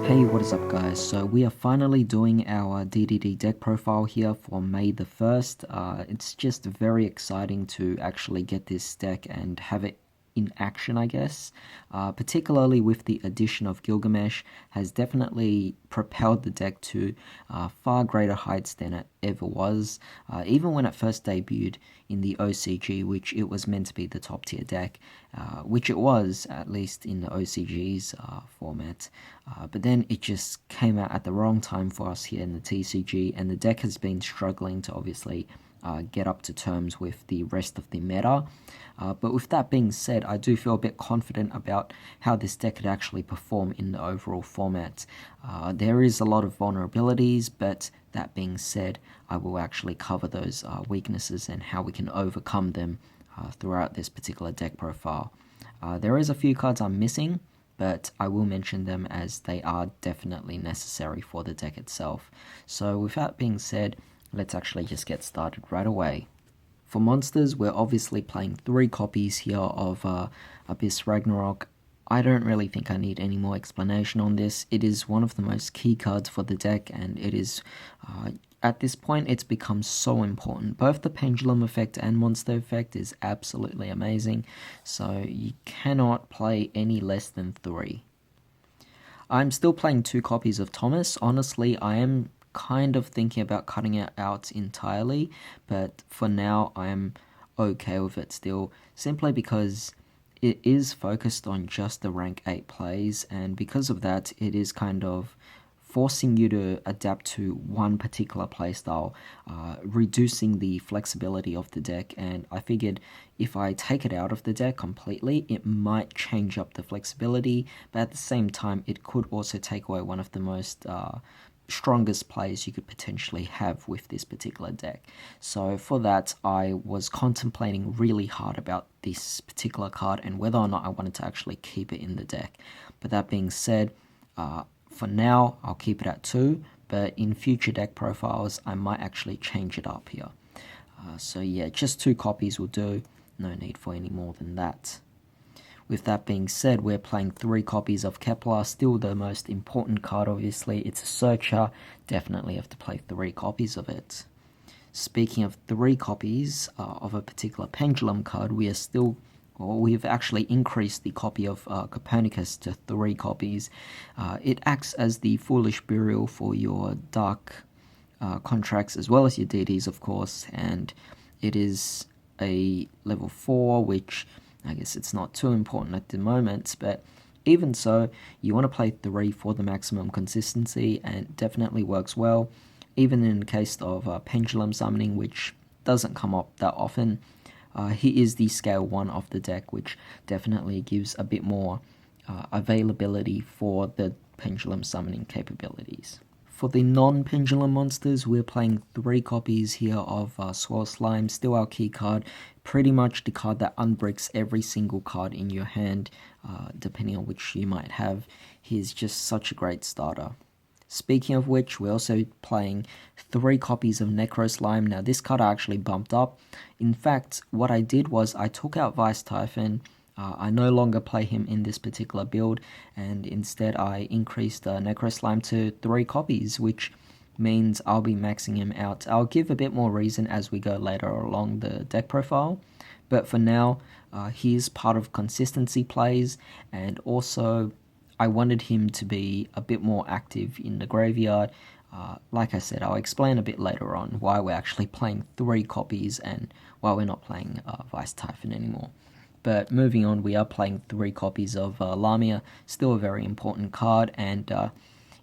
Hey, what is up guys? So we are finally doing our DDD deck profile here for May the 1st. It's just very exciting to actually get this deck and have it in action, I guess. Particularly with the addition of Gilgamesh, has definitely propelled the deck to far greater heights than it ever was. Even when it first debuted in the OCG, which it was meant to be the top tier deck, which it was, at least in the OCG's format. But then it just came out at the wrong time for us here in the TCG, and the deck has been struggling to obviously get up to terms with the rest of the meta. But with that being said, I do feel a bit confident about how this deck could actually perform in the overall format. There is a lot of vulnerabilities, but that being said, I will actually cover those weaknesses and how we can overcome them throughout this particular deck profile. There is a few cards I'm missing, but I will mention them as they are definitely necessary for the deck itself. So with that being said, let's actually just get started right away. For monsters, we're obviously playing 3 copies here of Abyss Ragnarok. I don't really think I need any more explanation on this. It is one of the most key cards for the deck, and it is, at this point, it's become so important. Both the Pendulum effect and Monster effect is absolutely amazing, so you cannot play any less than 3. I'm still playing 2 copies of Thomas. Honestly, I am kind of thinking about cutting it out entirely, but for now I am okay with it still, simply because it is focused on just the rank 8 plays, and because of that it is kind of forcing you to adapt to one particular playstyle, reducing the flexibility of the deck. And I figured if I take it out of the deck completely, it might change up the flexibility, but at the same time it could also take away one of the most strongest plays you could potentially have with this particular deck. So for that, I was contemplating really hard about this particular card and whether or not I wanted to actually keep it in the deck. But that being said, for now I'll keep it at 2, but in future deck profiles I might actually change it up here. So yeah, just 2 copies will do, no need for any more than that. With that being said, we're playing 3 copies of Kepler, still the most important card obviously. It's a searcher, definitely have to play 3 copies of it. Speaking of 3 copies of a particular Pendulum card, we've actually increased the copy of Copernicus to 3 copies. It acts as the Foolish Burial for your Dark contracts as well as your DDs of course, and it is a level 4, which I guess it's not too important at the moment, but even so, you want to play 3 for the maximum consistency, and it definitely works well, even in the case of Pendulum summoning, which doesn't come up that often. He is the scale 1 of the deck, which definitely gives a bit more availability for the Pendulum summoning capabilities. For the non-Pendulum monsters, we're playing 3 copies here of Swirl Slime, still our key card, pretty much the card that unbricks every single card in your hand, depending on which you might have. He's just such a great starter. Speaking of which, we're also playing 3 copies of Necro Slime. Now this card I actually bumped up. In fact, what I did was I took out Vice Typhon. I no longer play him in this particular build, and instead I increased Necro Slime to 3 copies, which means I'll be maxing him out. I'll give a bit more reason as we go later along the deck profile, but for now, he's part of consistency plays, and also I wanted him to be a bit more active in the graveyard. Like I said, I'll explain a bit later on why we're actually playing 3 copies and why we're not playing Vice Typhon anymore. But moving on, we are playing 3 copies of Lamia, still a very important card, and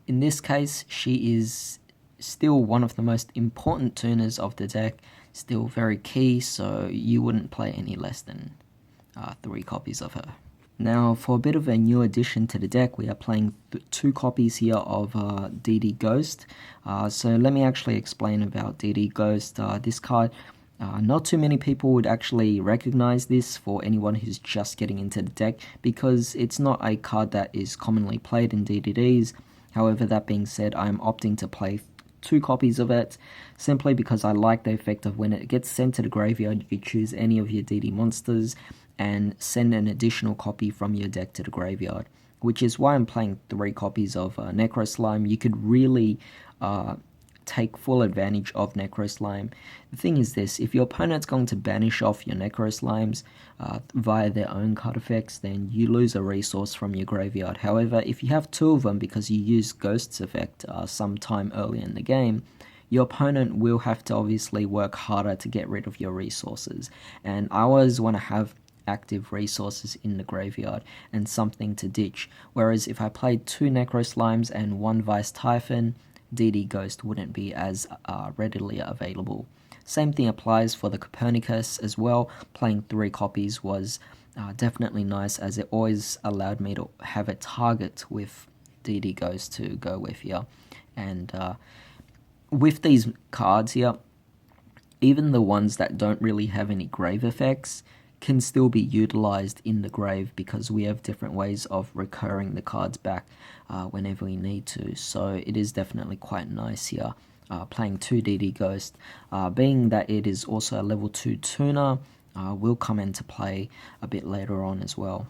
in this case, she is still one of the most important tuners of the deck, still very key, so you wouldn't play any less than 3 copies of her. Now, for a bit of a new addition to the deck, we are playing 2 copies here of DD Ghost. So let me actually explain about DD Ghost. This card, not too many people would actually recognize this for anyone who's just getting into the deck, because it's not a card that is commonly played in DDDs. However, that being said, I'm opting to play 2 copies of it, simply because I like the effect of when it gets sent to the graveyard, you can choose any of your DD monsters and send an additional copy from your deck to the graveyard. which is why I'm playing 3 copies of Necro Slime. You could really take full advantage of Necro Slime. The thing is this, if your opponent's going to banish off your Necro Slimes via their own card effects, then you lose a resource from your graveyard. However, if you have 2 of them because you use Ghost's effect sometime early in the game, your opponent will have to obviously work harder to get rid of your resources. And I always want to have active resources in the graveyard and something to ditch. Whereas if I played 2 Necro Slimes and 1 Vice Typhon, DD Ghost wouldn't be as readily available. Same thing applies for the Copernicus as well. Playing 3 copies was definitely nice, as it always allowed me to have a target with DD Ghost to go with here. And with these cards here, even the ones that don't really have any grave effects can still be utilized in the grave, because we have different ways of recurring the cards back whenever we need to. So it is definitely quite nice here. Playing 2 DD Ghost, being that it is also a level 2 tuner, will come into play a bit later on as well.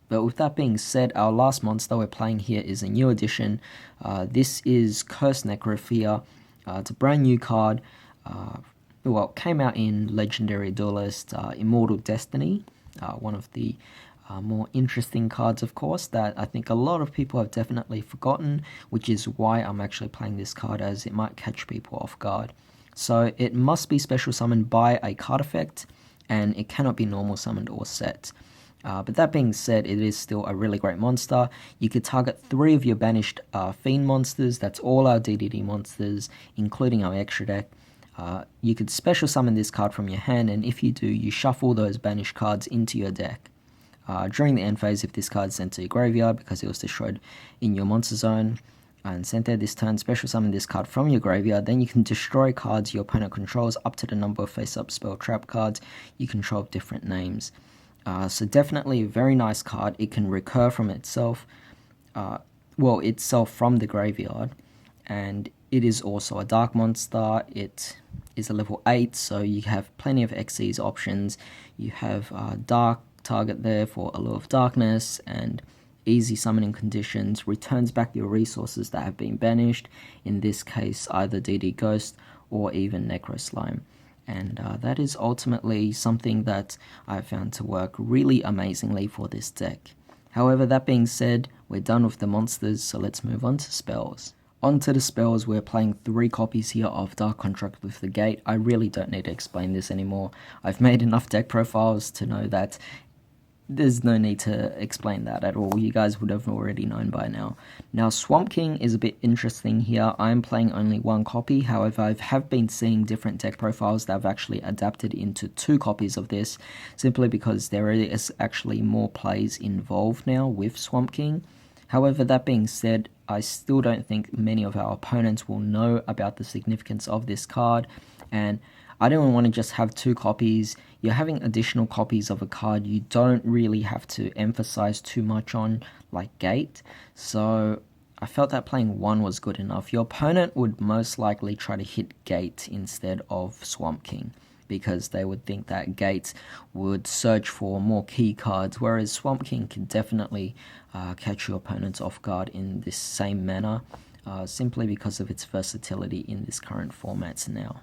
But with that being said, our last monster we're playing here is a new addition. This is Cursed Necrophilia. It's a brand new card. Well, it came out in Legendary Duelist Immortal Destiny, one of the more interesting cards, of course, that I think a lot of people have definitely forgotten, which is why I'm actually playing this card, as it might catch people off guard. So it must be special summoned by a card effect, and it cannot be normal summoned or set. But that being said, it is still a really great monster. You could target 3 of your banished Fiend monsters. That's all our DDD monsters, including our extra deck. You could special summon this card from your hand, and if you do, you shuffle those banished cards into your deck. During the end phase, if this card is sent to your graveyard because it was destroyed in your monster zone and sent there this turn, special summon this card from your graveyard, then you can destroy cards your opponent controls up to the number of face-up spell trap cards you control of different names. So definitely a very nice card. It can recur from itself, itself from the graveyard, and it is also a dark monster. It is a level 8, so you have plenty of Xyz options. You have dark target there for Allure of Darkness, and easy summoning conditions, returns back your resources that have been banished, in this case either DD Ghost or even Necro Slime. And that is ultimately something that I found to work really amazingly for this deck. However, that being said, we're done with the monsters, so let's move on to spells. Onto the spells, we're playing 3 copies here of Dark Contract with the Gate. I really don't need to explain this anymore. I've made enough deck profiles to know that there's no need to explain that at all. You guys would have already known by now. Now, Swamp King is a bit interesting here. I'm playing only 1 copy. However, I have been seeing different deck profiles that have actually adapted into 2 copies of this, simply because there is actually more plays involved now with Swamp King. However, that being said, I still don't think many of our opponents will know about the significance of this card, and I don't want to just have 2 copies. You're having additional copies of a card you don't really have to emphasize too much on, like Gate. So I felt that playing 1 was good enough. Your opponent would most likely try to hit Gate instead of Swamp King, because they would think that Gate would search for more key cards, whereas Swamp King can definitely catch your opponents off guard in this same manner, simply because of its versatility in this current format now.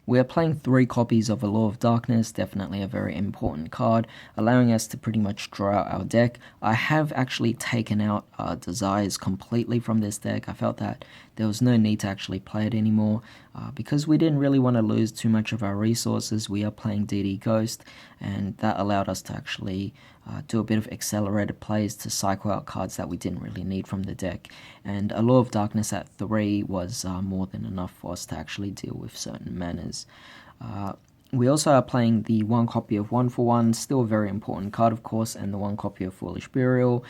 We are playing 3 copies of Allure of Darkness, definitely a very important card, allowing us to pretty much draw out our deck. I have actually taken out Desires completely from this deck. I felt that there was no need to actually play it anymore, because we didn't really want to lose too much of our resources. We are playing DD Ghost, and that allowed us to actually do a bit of accelerated plays to cycle out cards that we didn't really need from the deck. And Allure of Darkness at 3 was more than enough for us to actually deal with certain manners. We also are playing the 1 copy of 1 for 1, still a very important card, of course, and the 1 copy of Foolish Burial.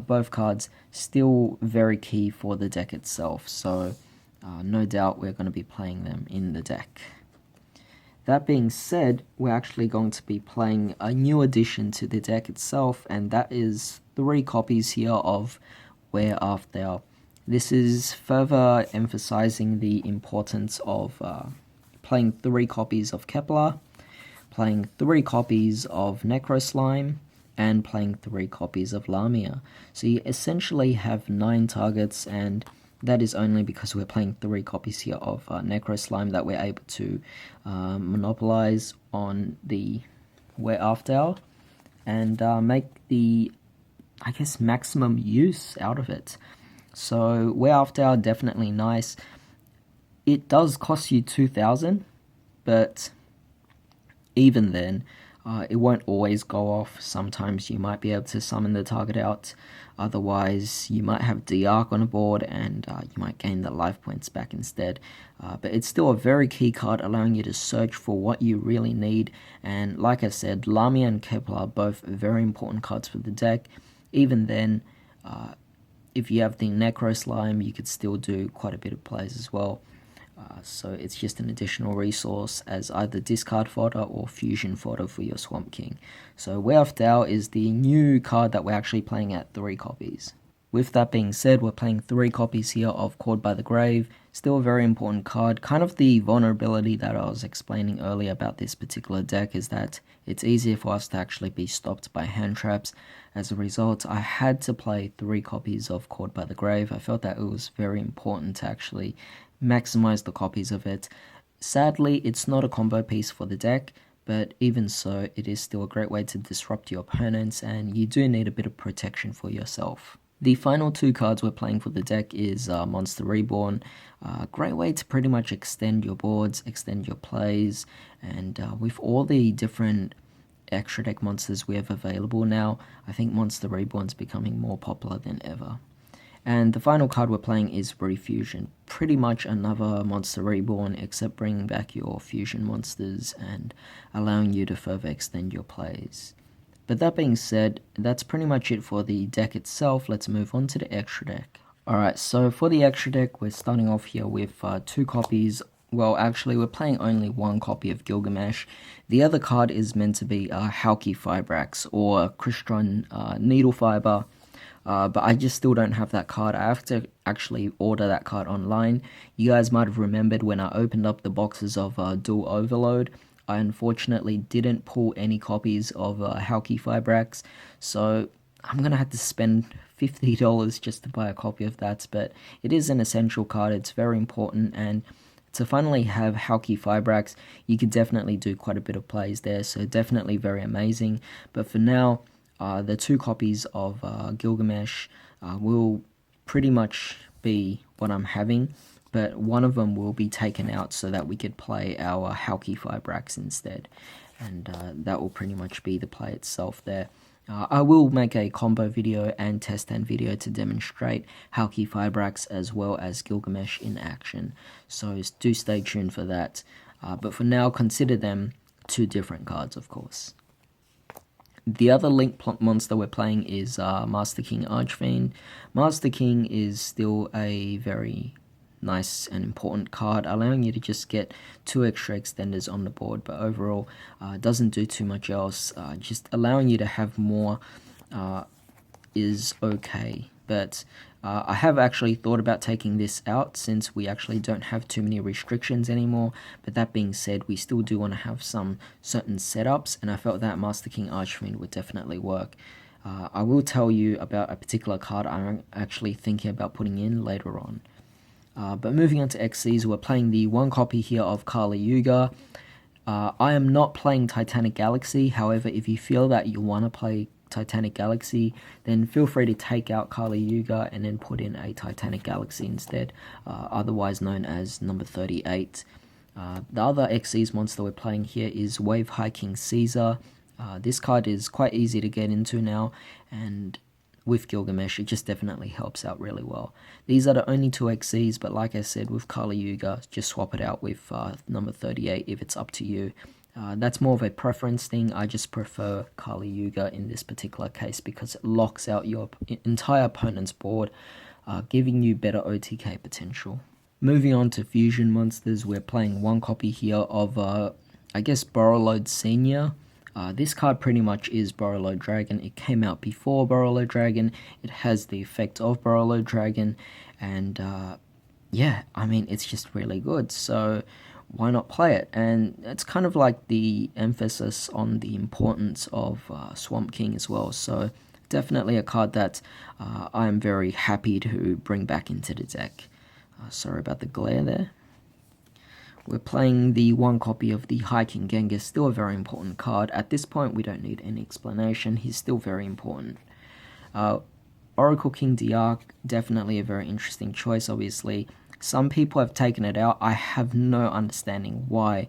Both cards still very key for the deck itself, so no doubt we're going to be playing them in the deck. That being said, we're actually going to be playing a new addition to the deck itself, and that is 3 copies here of Wear After. This is further emphasizing the importance of playing 3 copies of Kepler, playing 3 copies of Necro Slime, and playing 3 copies of Lamia. So you essentially have 9 targets, and that is only because we're playing 3 copies here of Necro Slime that we're able to monopolize on the We're After and make the, I guess, maximum use out of it. So We're After, definitely nice. It does cost you 2,000, but even then, it won't always go off. Sometimes you might be able to summon the target out. Otherwise, you might have D-Arc on a board and you might gain the life points back instead. But it's still a very key card, allowing you to search for what you really need. And like I said, Lamia and Kepler are both very important cards for the deck. Even then, if you have the Necro Slime, you could still do quite a bit of plays as well. So it's just an additional resource as either discard fodder or fusion fodder for your Swamp King. So Way of Tao is the new card that we're actually playing at 3 copies. With that being said, we're playing 3 copies here of Caught by the Grave. Still a very important card. Kind of the vulnerability that I was explaining earlier about this particular deck is that it's easier for us to actually be stopped by hand traps. As a result, I had to play 3 copies of Caught by the Grave. I felt that it was very important to actually maximize the copies of it. Sadly, it's not a combo piece for the deck, but even so, it is still a great way to disrupt your opponents, and you do need a bit of protection for yourself. The final 2 cards we're playing for the deck is Monster Reborn. Great way to pretty much extend your boards, extend your plays, and with all the different extra deck monsters we have available now, I think Monster Reborn's becoming more popular than ever. And the final card we're playing is Refusion. Pretty much another Monster Reborn, except bringing back your fusion monsters and allowing you to further extend your plays. But that being said, that's pretty much it for the deck itself. Let's move on to the extra deck. Alright, so for the extra deck, we're starting off here with 2 copies. Well, actually, we're playing only 1 copy of Gilgamesh. The other card is meant to be Halki Fibrax or Crystron Needle Fiber. But I just still don't have that card. I have to actually order that card online. You guys might have remembered when I opened up the boxes of Dual Overload, I unfortunately didn't pull any copies of Halki Fibrax, so I'm going to have to spend $50 just to buy a copy of that, but it is an essential card. It's very important, and to finally have Halki Fibrax, you could definitely do quite a bit of plays there, so definitely very amazing. But for now, the 2 copies of Gilgamesh will pretty much be what I'm having, but one of them will be taken out so that we could play our Halki Fibrax instead, and that will pretty much be the play itself there. I will make a combo video and test stand video to demonstrate Halki Fibrax as well as Gilgamesh in action, so do stay tuned for that. But for now, consider them 2 different cards, of course. The other Link monster we're playing is Master King Archfiend. Master King is still a very nice and important card, allowing you to just get 2 extra extenders on the board, but overall doesn't do too much else. Just allowing you to have more is okay, but I have actually thought about taking this out since we actually don't have too many restrictions anymore. But that being said, we still do want to have some certain setups, and I felt that Master King Archfiend would definitely work. I will tell you about a particular card I'm actually thinking about putting in later on. But moving on to XCs, we're playing the 1 copy here of Kali Yuga. I am not playing Titanic Galaxy. However, if you feel that you want to play Titanic Galaxy, then feel free to take out Kali Yuga and then put in a Titanic Galaxy instead, otherwise known as number 38. The other XCs monster we're playing here is Wave Hiking Caesar. This card is quite easy to get into now, and with Gilgamesh, it just definitely helps out really well. These are the only 2 XCs, but like I said, with Kali Yuga, just swap it out with number 38 if it's up to you. That's more of a preference thing. I just prefer Kali Yuga in this particular case because it locks out your entire opponent's board, giving you better OTK potential. Moving on to fusion monsters, we're playing 1 copy here of, I guess, Borreload Senior. This card pretty much is Borreload Dragon. It came out before Borreload Dragon. It has the effect of Borreload Dragon, and yeah, I mean, it's just really good. So why not play it? And it's kind of like the emphasis on the importance of Swamp King as well. So definitely a card that I'm very happy to bring back into the deck. Sorry about the glare there. We're playing the one copy of the High King Genghis, still a very important card. At this point, we don't need any explanation. He's still very important. Oracle King Diarch, definitely a very interesting choice, obviously. Some people have taken it out. I have no understanding why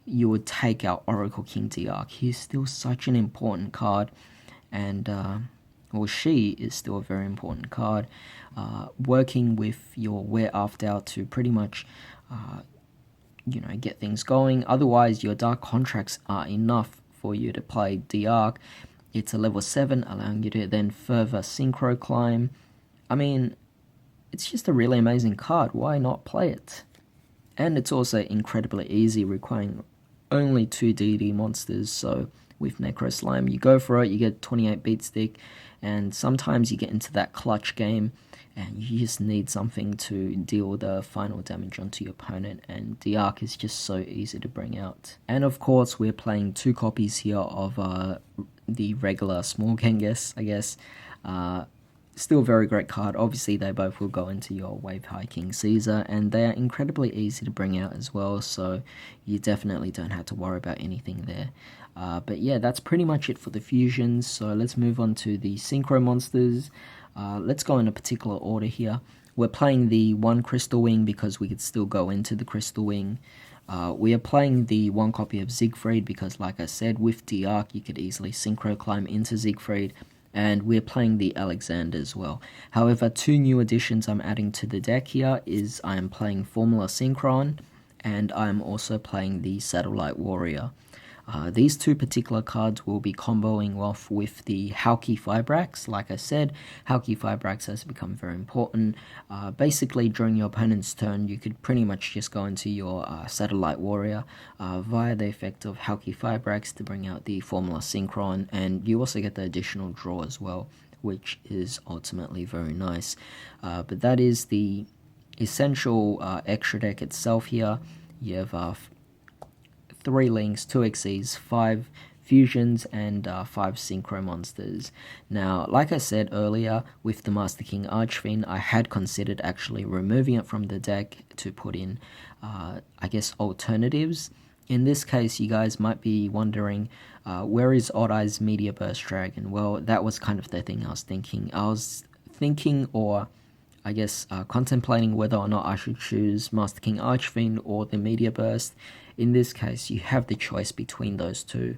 you would take out Oracle King Diarch. He's still such an important card, and well, she is still a very important card. Working with your Wear After to pretty much get things going. Otherwise, your Dark Contracts are enough for you to play Diarch. It's a level 7, allowing you to then further Synchro Climb. I mean, it's just a really amazing card. Why not play it? And it's also incredibly easy, requiring only 2 DD monsters. So with Necro Slime, you go for it, you get 28 beat stick, and sometimes you get into that clutch game and you just need something to deal the final damage onto your opponent, and Diarch is just so easy to bring out. And of course, we're playing 2 copies here of the regular small Genghis, I guess. Still a very great card. Obviously, they both will go into your Wave High King Caesar, and they are incredibly easy to bring out as well, so you definitely don't have to worry about anything there. But yeah, that's pretty much it for the fusions, so let's move on to the Synchro monsters. Let's go in a particular order here. We're playing the 1 Crystal Wing because we could still go into the Crystal Wing. We are playing the 1 copy of Siegfried because, like I said, with Diarch you could easily Synchro Climb into Siegfried. And we're playing the Alexander as well. However, 2 new additions I'm adding to the deck here is I am playing Formula Synchron, and I'm also playing the Satellite Warrior. These 2 particular cards will be comboing off with the Hauki Fibrax. Like I said, Hauki Fibrax has become very important. Basically, during your opponent's turn, you could pretty much just go into your Satellite Warrior via the effect of Hauki Fibrax to bring out the Formula Synchron, and you also get the additional draw as well, which is ultimately very nice. But that is the essential extra deck itself here. You have 3 links, 2 XEs, 5 fusions, and 5 synchro monsters. Now, like I said earlier, with the Master King Archfiend, I had considered actually removing it from the deck to put in, I guess, alternatives. In this case, you guys might be wondering, where is Odd Eye's Meteor Burst Dragon? Well, that was kind of the thing I was thinking. I was thinking, or I guess contemplating whether or not I should choose Master King Archfiend or the Meteor Burst. In this case, you have the choice between those 2.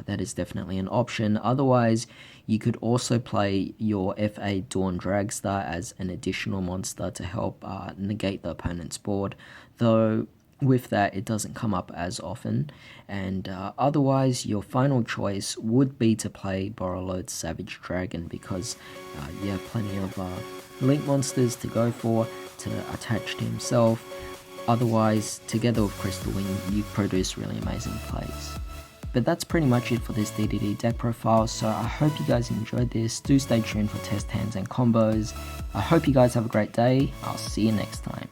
That is definitely an option. Otherwise, you could also play your FA Dawn Dragstar as an additional monster to help negate the opponent's board. Though, with that, it doesn't come up as often. And otherwise, your final choice would be to play Borreload's Savage Dragon because you have plenty of link monsters to go for to attach to himself. Otherwise, together with Crystal Wing, you produce really amazing plays. But that's pretty much it for this DDD deck profile, so I hope you guys enjoyed this. Do stay tuned for test hands and combos. I hope you guys have a great day. I'll see you next time.